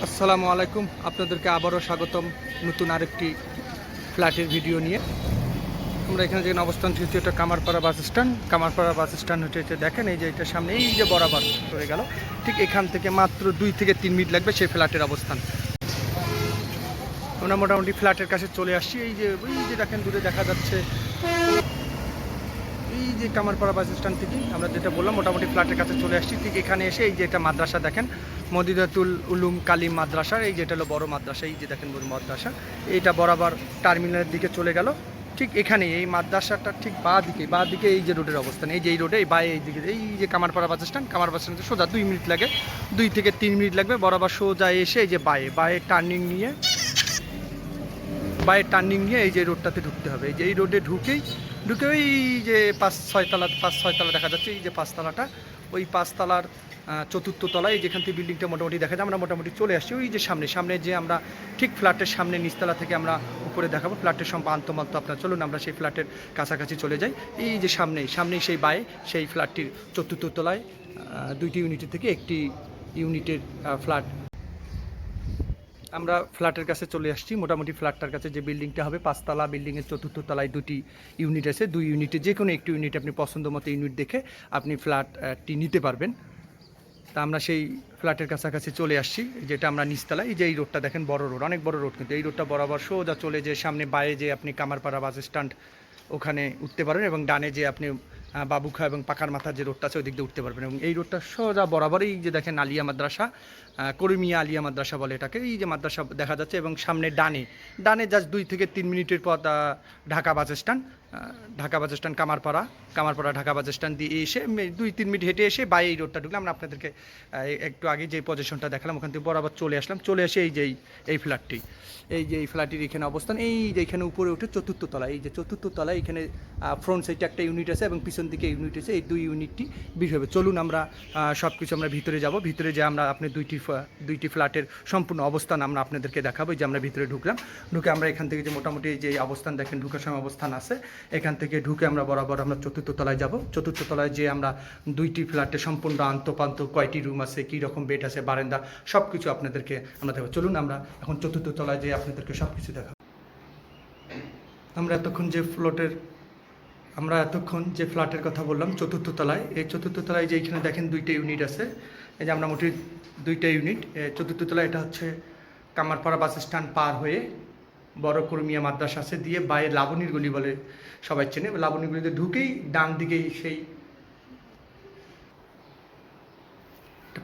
আসসালামু আলাইকুম, আপনাদেরকে আবারও স্বাগতম নতুন আরেকটি ফ্ল্যাটের ভিডিও নিয়ে। আমরা এখানে যেখানে অবস্থান হচ্ছে এটা Kamarpara bus stand. Kamarpara bus stand হচ্ছে দেখেন এই যে এটা সামনে এই যে বরাবর হয়ে গেল, ঠিক এখান থেকে মাত্র 2 থেকে 3 মিনিট লাগবে সেই ফ্ল্যাটের অবস্থান। আমরা মোটামুটি ফ্ল্যাটের কাছে চলে আসছি। এই যে দেখেন দূরে দেখা যাচ্ছে এই যে কামারপাড়া বাস স্ট্যান্ড থেকে আমরা যেটা বললাম মোটামুটি ফ্ল্যাটের কাছে চলে আসছি। ঠিক এখানে এসে এই যে এটা মাদ্রাসা দেখেন, মদিনাতুল উলুম কালিম মাদ্রাসা। এই যেটা হলো বড় মাদ্রাসা, এই যে দেখেন বড় মাদ্রাসা। এইটা বরাবর টার্মিনালের দিকে চলে গেল। ঠিক এখানে এই মাদ্রাসাটা ঠিক বাঁ দিকে এই যে রোডের অবস্থান, এই যে এই রোডে এই বাঁ এই দিকে এই যে কামারপাড়া বাস স্ট্যান্ড। কামার বাস স্ট্যান্ড সোজা 2 মিনিট লাগে, 2 থেকে 3 মিনিট লাগবে। বরাবর সোজা এসে এই যে বাঁয়ে টার্নিং নিয়ে এই যে রোডটাতে ঢুকতে হবে। এই যে এই রোডে ঢুকে ওই যে 5-6 তলা দেখা যাচ্ছে, এই যে 5 তলাটা, ওই 5 তলার 4র্থ তলায় যেখান থেকে বিল্ডিংটা মোটামুটি দেখা যায়। আমরা মোটামুটি চলে আসছি ওই যে সামনে যে আমরা ঠিক ফ্ল্যাটের সামনে নিচতলা থেকে আমরা উপরে দেখাবো ফ্ল্যাটের সব আন্তমান্ত। আপনার চলুন আমরা সেই ফ্ল্যাটের কাছাকাছি চলে যাই। এই যে সামনেই সেই সেই ফ্ল্যাটটির 4র্থ তলায় 2টি ইউনিটের থেকে একটি ইউনিটের ফ্ল্যাট। আমরা ফ্ল্যাটের কাছে চলে আসছি। মোটামুটি ফ্ল্যাটটার কাছে যে বিল্ডিংটা হবে 5 তলা, বিল্ডিংয়ের 4র্থ তলায় 2টি ইউনিট আছে। 2 ইউনিটে যে কোনো একটি ইউনিট আপনি পছন্দ মতো ইউনিট দেখে আপনি ফ্ল্যাটটি নিতে পারবেন। তা আমরা সেই ফ্ল্যাটের কাছাকাছি চলে আসছি, যেটা আমরা নিচতলায়। এই যে এই রোডটা দেখেন, বড় রোড, অনেক বড় রোড, কিন্তু এই রোডটা বরাবর সোজা চলে যে সামনে বাইরে যে আপনি কামারপাড়া বাস স্ট্যান্ড ওখানে উঠতে পারবেন, এবং ডানে যে আপনি বাবুখা এবং পাকার মাথার যে রোডটা আছে ওই দিক দিয়ে উঠতে পারবেন। এবং এই রোডটা সোজা বরাবরই যে দেখেন আলিয়া মাদ্রাসা, করিমিয়া আলিয়া মাদ্রাসা বলে এটাকে, এই যে মাদ্রাসা দেখা যাচ্ছে। এবং সামনে ডানে জাস্ট 2 থেকে 3 মিনিটের পথ Dhaka bus stand Kamarpara Dhaka bus stand দিয়ে এসে 2-3 মিনিট হেঁটে এসে বাই এই রোডটা ঢুকলাম। আমরা আপনাদেরকে একটু আগে যে পজিশনটা দেখালাম ওখান থেকে বরাবর চলে আসে এই ফ্ল্যাটটি। এই যে এই ফ্ল্যাটটির এখানে অবস্থান, এই যে এখানে উপরে উঠে 4র্থ তলায়, এই যে 4র্থ তলায় এখানে ফ্রন্ট সাইডে একটা ইউনিট আছে এবং পিছন দিকে ইউনিট আছে। এই 2 ইউনিটটি বিক্রি হবে। চলুন আমরা সব কিছু আমরা ভিতরে যাব। ভিতরে যে আমরা আপনি দুইটি ফ্ল্যাটের সম্পূর্ণ অবস্থান আমরা আপনাদেরকে দেখাবো। যে আমরা ভিতরে ঢুকে আমরা এখান থেকে যে মোটামুটি যে অবস্থান দেখেন ঢুকার সময় অবস্থান আছে, এখান থেকে ঢুকে আমরা বরাবর আমরা 4র্থ তলায় যাব। 4র্থ তলায় যে আমরা 2টি ফ্ল্যাটের সম্পূর্ণ আন্তপান্ত কয়টি রুম আছে, কী রকম বেড আছে, বারান্দা, সব কিছু আপনাদেরকে আমরা দেখাবো। চলুন আমরা এখন 4র্থ তলায় যে আপনাদেরকে সব কিছু দেখাবো। আমরা এতক্ষণ যে ফ্ল্যাটের কথা বললাম 4র্থ তলায়, এই 4র্থ তলায় যে এখানে দেখেন 2টা ইউনিট আছে। এই যে আমরা মোটামুটি 2টা ইউনিট 4র্থ তলায়। এটা হচ্ছে কামারপাড়া বাস স্ট্যান্ড পার হয়ে বড় কর্মিয়া মাদ্রাসা আছে দিয়ে বাইরে লাবণীর গলি বলে সবাই চেনে। লাবণীর গলিতে ঢুকেই ডান দিকেই সেই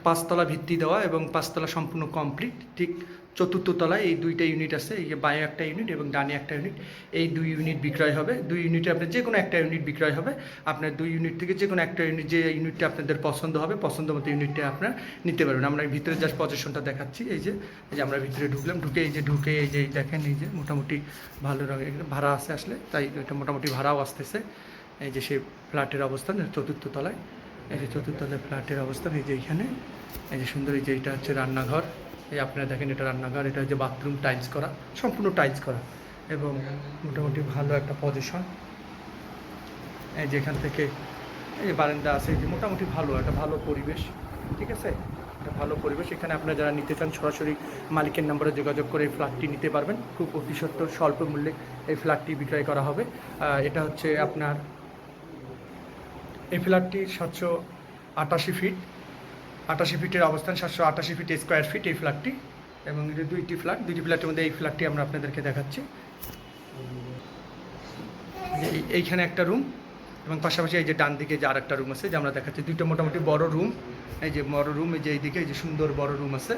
5 তলা ভিত্তি দেওয়া এবং 5 তলা সম্পূর্ণ কমপ্লিট। ঠিক 4র্থ তলায় এই 2টা ইউনিট আছে। এই যে বাঁয়ে একটা ইউনিট এবং ডানে একটা ইউনিট। এই 2 ইউনিট বিক্রয় হবে। 2 ইউনিটে আপনার যে কোনো একটা ইউনিট বিক্রয় হবে। আপনার 2 ইউনিট থেকে যে কোনো একটা ইউনিট, যে ইউনিটটা আপনাদের পছন্দ হবে, পছন্দ মতো ইউনিটটা আপনারা নিতে পারবেন। আমরা ভিতরে জাস্ট পজিশনটা দেখাচ্ছি। এই যে আমরা ভিতরে ঢুকলাম। ঢুকে এই যে দেখেন এই যে মোটামুটি ভালো ভাড়া আছে আসলে, তাই এটা মোটামুটি ভাড়াও আসতেছে। এই যে সেই ফ্ল্যাটের অবস্থান 4র্থ তলায়। এই যে 4র্থ তলায় ফ্ল্যাটের অবস্থান। এই যে এইখানে এই যে সুন্দর, এই যে এটা হচ্ছে রান্নাঘর। এই আপনারা দেখেন এটা রান্নাঘর, এটা হচ্ছে বাথরুম, টাইলস করা, সম্পূর্ণ টাইলস করা এবং মোটামুটি ভালো একটা পজিশন। এই যে এখান থেকে এই যে বারান্দা আছে, যে মোটামুটি একটা ভালো পরিবেশ। ঠিক আছে, একটা ভালো পরিবেশ। এখানে আপনারা যারা নিতে চান সরাসরি মালিকের নম্বরে যোগাযোগ করে এই ফ্ল্যাটটি নিতে পারবেন। খুব অতি সত্বর স্বল্প মূল্যে এই ফ্ল্যাটটি বিক্রয় করা হবে। এটা হচ্ছে আপনার এই ফ্ল্যাটটি 788 ফিট, 88 ফিটের অবস্থান, 788 ফিট স্কোয়ার ফিট এই ফ্ল্যাটটি। এবং এই 2টি ফ্ল্যাটের মধ্যে এই ফ্ল্যাটটি আমরা আপনাদেরকে দেখাচ্ছি। এইখানে একটা রুম এবং পাশাপাশি এই যে ডান দিকে যে আরেকটা রুম আছে যে আমরা দেখাচ্ছি। 2টা মোটামুটি বড় রুম। এই যে বড় রুম, এই যে এইদিকে এই যে সুন্দর বড় রুম আছে।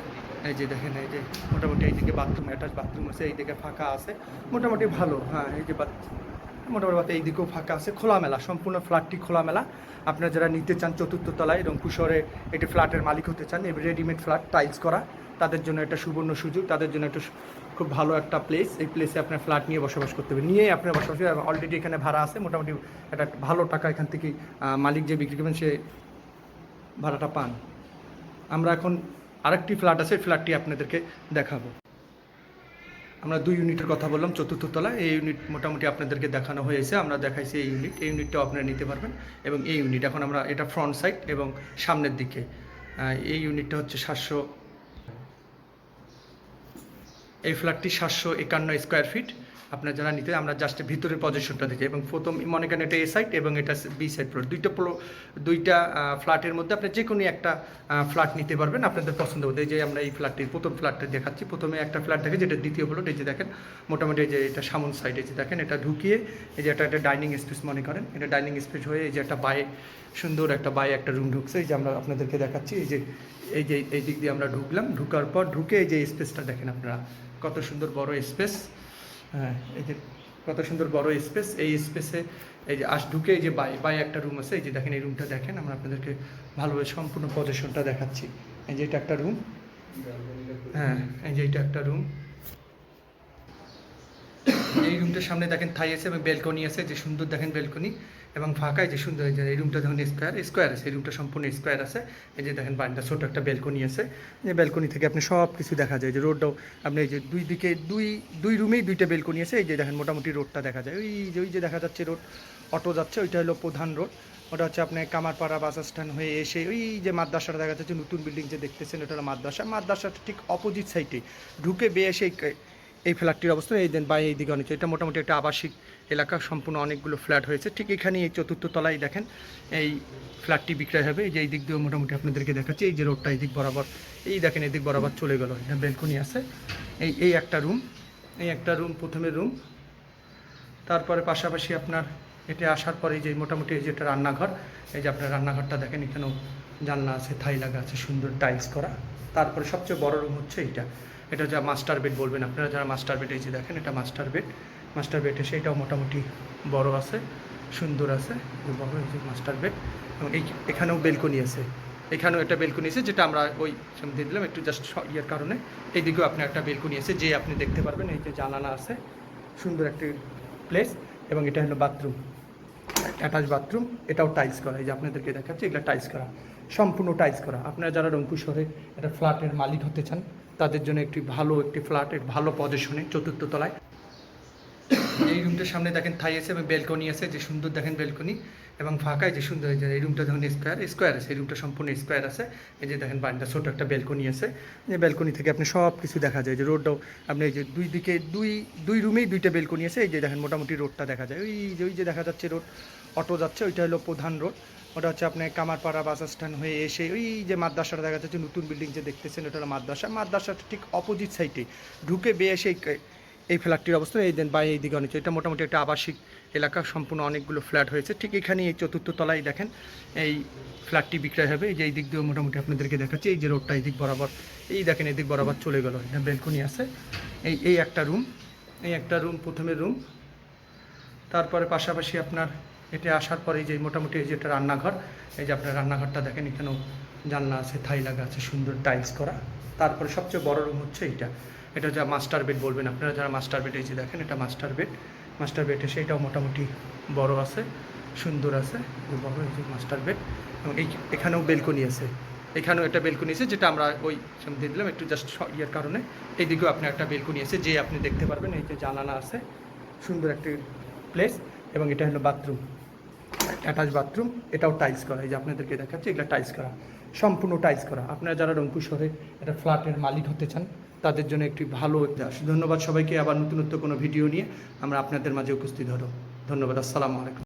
এই যে দেখেন এই যে মোটামুটি এইদিকে বাথরুম, অ্যাটাচ বাথরুম আছে, এইদিকে ফাঁকা আছে, মোটামুটি ভালো। হ্যাঁ, এই যে মোটামুটি এইদিকেও ফাঁকা আছে, খোলামেলা, সম্পূর্ণ ফ্ল্যাটটি খোলামেলা। আপনারা যারা নিতে চান 4র্থ তলায় রংপুর শহরে একটি ফ্ল্যাটের মালিক হতে চান, এই রেডিমেড ফ্ল্যাট টাইলস করা, তাদের জন্য একটা সুবর্ণ সুযোগ, তাদের জন্য একটা খুব ভালো একটা প্লেস। এই প্লেসে আপনার ফ্ল্যাট নিয়ে বসবাস করতে হবে, নিয়ে আপনার বসবাস অলরেডি এখানে ভাড়া আছে। মোটামুটি একটা ভালো টাকা এখান থেকে মালিক যে বিক্রি করবেন সে ভাড়াটা পান। আমরা এখন আরেকটি ফ্ল্যাট আছে, ফ্ল্যাটটি আপনাদেরকে দেখাবো। আমরা 2 ইউনিটের কথা বললাম 4র্থ তলায়। এই ইউনিট মোটামুটি আপনাদেরকে দেখানো হয়েছে, আমরা দেখাইছি এই ইউনিটটাও আপনারা নিতে পারবেন। এবং এই ইউনিট এখন আমরা এটা ফ্রন্ট সাইড এবং সামনের দিকে। এই ইউনিটটা হচ্ছে এই ফ্ল্যাটটি 751 স্কোয়ার ফিট। আপনার যারা নিতে, আমরা জাস্ট ভিতরের পজিশনটা দিচ্ছি এবং প্রথম মনে করেন এটা এ সাইড এবং এটা বি সাইড ফ্লোর, দুইটা ফ্ল্যাটের মধ্যে আপনি যে কোনো একটা ফ্ল্যাট নিতে পারবেন আপনাদের পছন্দ মতো। এই যে আমরা এই ফ্ল্যাটটির প্রথম ফ্ল্যাটটা দেখাচ্ছি। প্রথমে একটা ফ্ল্যাট দেখে যেটা দ্বিতীয় ফ্লোর, এই যে দেখেন মোটামুটি এই যে এটা সামন সাইড, এই যে দেখেন এটা ঢুকিয়ে এই যে একটা ডাইনিং স্পেস মনে করেন, এটা ডাইনিং স্পেস হয়ে এই যে একটা সুন্দর একটা রুম ঢুকছে। এই যে আমরা আপনাদেরকে দেখাচ্ছি, এই দিক দিয়ে আমরা ঢুকলাম, ঢুকার পর ঢুকে এই যে স্পেসটা দেখেন আপনারা, কত সুন্দর বড় স্পেস। হ্যাঁ, এই যে কত সুন্দর বড় স্পেস। এই স্পেসে এই যে ঢুকে এই যে বাই একটা রুম আছে, এই যে দেখেন এই রুমটা দেখেন, আমরা আপনাদেরকে ভালোভাবে সম্পূর্ণ পজিশনটা দেখাচ্ছি। এই যে এটা একটা রুম, হ্যাঁ এই যে এটা একটা রুম। এই রুমটার সামনে দেখেন থাই আছে এবং বেলকনি আছে, যে সুন্দর দেখেন বেলকনি এবং ফাঁকায় যে সুন্দর। এই রুমটা দেখুন স্কোয়ার আছে, এই রুমটা সম্পূর্ণ স্কোয়ার আছে। এই যে দেখেন বারান্দা ছোট একটা বেলকনি আছে, যে বেলকনি থেকে আপনি সব কিছু দেখা যায়। যে রোডটাও আপনি এই যে দুই দিকে দুই রুমেই দুইটা বেলকনি আছে। এই যে দেখেন মোটামুটি রোডটা দেখা যায়, ওই যে দেখা যাচ্ছে রোড, অটো যাচ্ছে, ওইটা হলো প্রধান রোড। ওটা হচ্ছে আপনার কামারপাড়া বাস স্ট্যান্ড হয়ে এসে ওই যে মাদ্রাসাটা দেখা যাচ্ছে, নতুন বিল্ডিং যে দেখতেছেন ওটা হলো মাদ্রাসাটা ঠিক অপোজিট সাইডে ঢুকে এসে এই ফ্ল্যাটটির অবস্থা। এই দেন এই দিকে অনেক, এটা মোটামুটি একটা আবাসিক এলাকা, সম্পূর্ণ অনেকগুলো ফ্ল্যাট হয়েছে। ঠিক এখানে এই চতুর্থ তলায় দেখেন এই ফ্ল্যাটটি বিক্রয় হবে। এই যে এই দিক দিয়েও মোটামুটি আপনাদেরকে দেখাচ্ছি, এই যে রোডটা এই দিক বরাবর, এই দেখেন এই দিক বরাবর চলে গেল। এটা বেলকনি আছে, এই একটা রুম, প্রথমে রুম। তারপরে পাশাপাশি আপনার এটা আসার পরে যে মোটামুটি এই যে এটা রান্নাঘর, এই যে আপনার রান্নাঘরটা দেখেন, এখানেও জানলা আছে, থাই লাগা আছে, সুন্দর টাইলস করা। তারপরে সবচেয়ে বড় রুম হচ্ছে এটা যা মাস্টার বেড বলবেন আপনারা যারা, মাস্টার বেড। এই যে দেখেন এটা মাস্টার বেড এসে এটাও মোটামুটি বড় আছে, সুন্দর আছে, বড় হয়েছে মাস্টার বেড। এবং এখানেও বেলকনি আছে, এখানেও একটা বেলকনি আছে, যেটা আমরা ওই সামনে দিয়ে দিলাম একটু জাস্ট ইয়ের কারণে। এইদিকেও আপনার একটা বেলকনি আছে, যে আপনি দেখতে পারবেন। এই যে জানালা আছে, সুন্দর একটি প্লেস। এবং এটা হলো বাথরুম, অ্যাটাচ বাথরুম, এটাও টাইলস করা। এই যে আপনাদেরকে দেখাচ্ছি, এগুলো টাইলস করা, সম্পূর্ণ টাইলস করা। আপনারা যারা রংপুর শহরে একটা ফ্ল্যাটের মালিক হতে চান, তাদের জন্য একটি ফ্ল্যাট, ভালো পজিশনে চতুর্থ তলায়। এই রুমটার সামনে দেখেন থাই আছে এবং বেলকনি আছে, যে সুন্দর দেখেন বেলকনি এবং ফাঁকায় যে সুন্দর। এই রুমটা দেখুন স্কোয়ার আছে, এই রুমটা সম্পূর্ণ স্কোয়ার আছে। এই যে দেখেন বারান্দা ছোট একটা বেলকনি আছে, যে বেলকনি থেকে আপনি সব কিছু দেখা যায়। যে রোডটাও আপনি এই যে দুই দিকে দুই রুমেই দুইটা বেলকনি আছে। এই যে দেখেন মোটামুটি রোডটা দেখা যায়, ওই যে দেখা যাচ্ছে রোড, অটো যাচ্ছে, ওইটা হলো প্রধান রোড। ওটা হচ্ছে আপনার কামারপাড়া বাস স্ট্যান্ড হয়ে এসে ওই যে মাদ্রাসাটা দেখা যাচ্ছে, নতুন বিল্ডিং যে দেখতেছেন ওটা হলো মাদ্রাসাটা ঠিক অপোজিট সাইডে ঢুকে এসে এই ফ্ল্যাটটির অবস্থা। এই দেন এই দিকে অনেক, এটা মোটামুটি একটা আবাসিক এলাকা, সম্পূর্ণ অনেকগুলো ফ্ল্যাট হয়েছে। ঠিক এখানে এই চতুর্থ তলায় দেখেন এই ফ্ল্যাটটি বিক্রয় হবে। এই যে এই দিক দিয়েও মোটামুটি আপনাদেরকে দেখাচ্ছি, এই যে রোডটা এই দিক বরাবর, এই দেখেন এই দিক বরাবর চলে গেল। এটা বেলকনি আছে, এই একটা রুম, প্রথমে রুম। তারপরে পাশাপাশি আপনার এটা আসার পরে যে মোটামুটি এই যে এটা রান্নাঘর, এই যে আপনার রান্নাঘরটা দেখেন, এখানেও জানলা আছে, থাই লাগা আছে, সুন্দর টাইলস করা। তারপরে সবচেয়ে বড় রুম হচ্ছে এটা যা মাস্টার বেড বলবেন আপনারা যারা, মাস্টার বেড। এই যে দেখেন এটা মাস্টার বেড এসে এটাও মোটামুটি বড় আছে, সুন্দর আছে, বড় এই যে মাস্টার বেড। এবং এখানেও বেলকনি আছে, এখানেও একটা বেলকনি আছে, যেটা আমরা ওই সামনে দিয়ে দিলাম একটু জাস্ট ইয়ের কারণে। এইদিকেও আপনার একটা বেলকনি আছে, যে আপনি দেখতে পারবেন। এই যে জানালা আছে, সুন্দর একটি প্লেস। এবং এটা হলো বাথরুম, অ্যাটাচ বাথরুম, এটাও টাইলস করা। এই যে আপনাদেরকে দেখাচ্ছি, এগুলো টাইলস করা, সম্পূর্ণ টাইলস করা। আপনারা যারা রংপুর শহরে একটা ফ্ল্যাটের মালিক হতে চান, তাদের জন্য একটি ভালো ইতিহাস। ধন্যবাদ সবাইকে। আবার নতুনত্ব কোনো ভিডিও নিয়ে আমরা আপনাদের মাঝে উপস্থিত হব। ধন্যবাদ, আসসালামু আলাইকুম।